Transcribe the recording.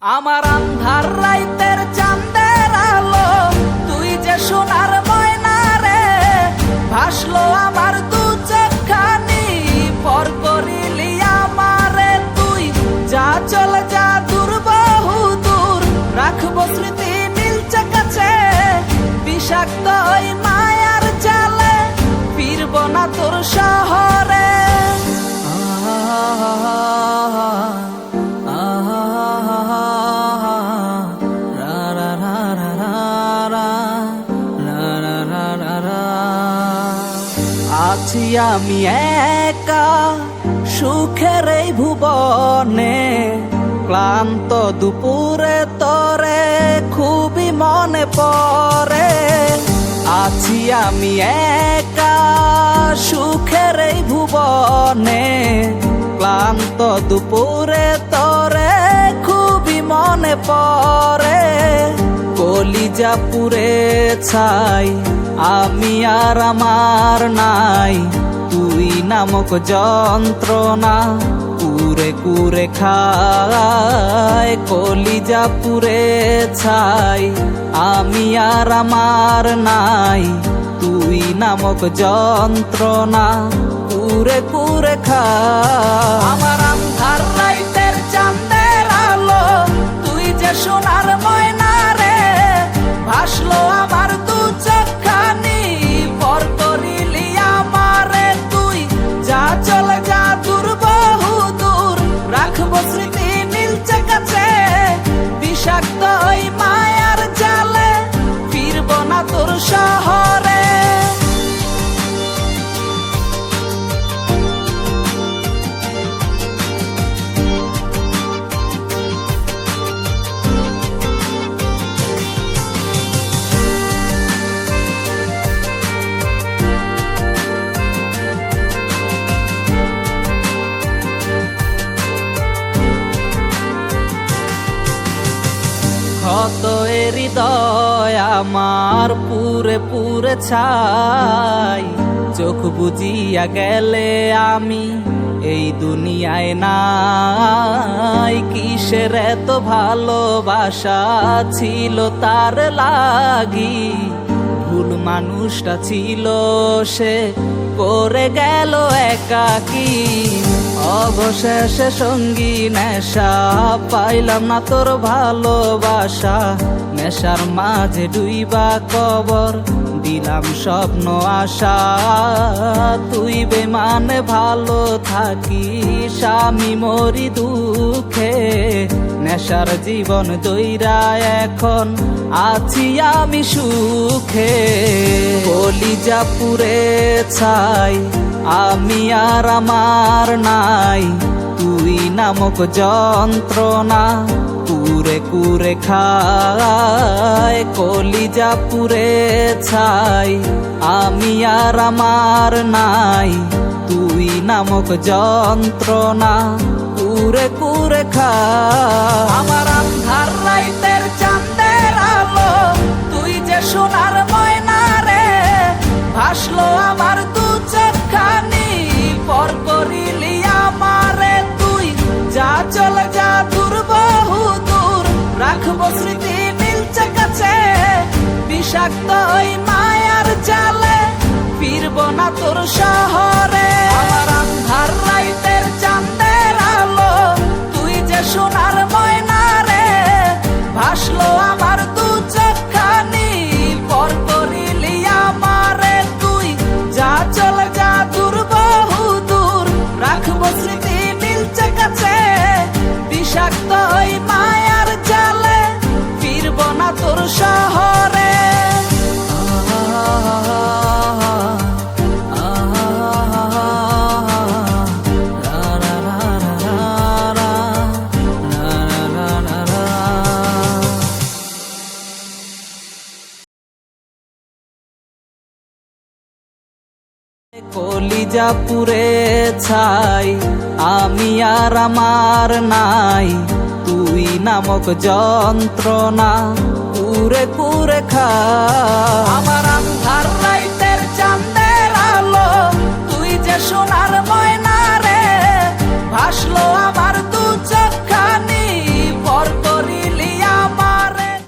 আমার আন্ধার রাইতের চাঁদের আলো, তুই যে সোনার ময়না রে, ভাসলো আমার দু চোখখানি, পর করিলি আমারে তুই। যা চলে যা দূর বহু দূর, রাখবো স্মৃতি মিলছে কাছে, বিষাক্ত ওই মায়ার জালে ফিরব না তোর শহরে। আছি আমি একা সুখের এই ভুবনে, ক্লান্ত দুপুরে তরে খুবই মনে পড়ে। আছি আমি একা সুখের এই ভুবনে, ক্লান্ত দুপুরে তরে খুবই মনে পড়ে। কলিজা পুড়ে ছাই আমি আর আমার নাই, তুই নামক যন্ত্রণা কুরে কুরে খায়। কলিজা পুড়ে ছাই আমি আর আমার নাই, তুই নামক যন্ত্রণা কুরে কুরে খায়। আমার আন্ধার রাইতের চাঁদের আলো, তুই যে সোনার ময়না রে, ভাসলো আমার দু চোখখানি, পর করিলি আমারে তুই। যা চলে যা দূর বহু দূর, রাখবো স্মৃতি মিলছে কাছে, বিষাক্ত ওই মায়ার জালে ফিরব না তোর শহরে। ক্ষত হৃদয় আমার পুরে পুরে ছাই, চোখ বুজিয়া গেলে আমি এই দুনিয়ায় নাই। কিসের এত ভালোবাসা ছিল তার লাগি, ভুল মানুষটা ছিল সে করে গেল একাকী। অবশেষে সঙ্গী নেশা পাইলাম না তোর ভালোবাসা, নেশার মাঝে ডুইবা কবর দিলাম স্বপ্ন আশা। তুই বেমানে ভালো থাকিস আমি মরি দুঃখে, নেশার জীবন দইরা এখন আছি আমি সুখে। কলিজা পুড়ে ছাই আমি আর আমার নাই, তুই নামক যন্ত্রণা কুরে কুরে খায়। কলিজা পুড়ে ছাই আমি আর আমার নাই, তুই নামক যন্ত্রণা কুরে কুরে খায়। আমার আন্ধার রাইতের চাঁদের আলো, তুই যে সোনার ময়না রে, ভাসলো আমার দু চোখখানি, পর করিলি আমারে তুই। যা চলে যা দূর বহু দূর, রাখবো স্মৃতি মিলছে কাছে, বিষাক্ত ওই মায়ার জালে ফিরব না তোর শহরে। আমার আন্ধার রাইতের চাঁদের আলো, তুই যে সোনার ময়না রে, ভাসলো আমার দু চোখখানি, পর করিলি আমারে তুই। যা চলে যা দূর বহু দূর, রাখবো স্মৃতি মিলছে কাছে, বিষাক্ত ওই মায়ার জালে ফিরব না তোর শহরে। কলিজা পুড়ে ছাই আমি আর আমার নাই, তুই নামক যন্ত্রণা কুরে কুরে খায়। আমার আন্ধার রাইতের চাঁদের আলো, তুই যে সোনার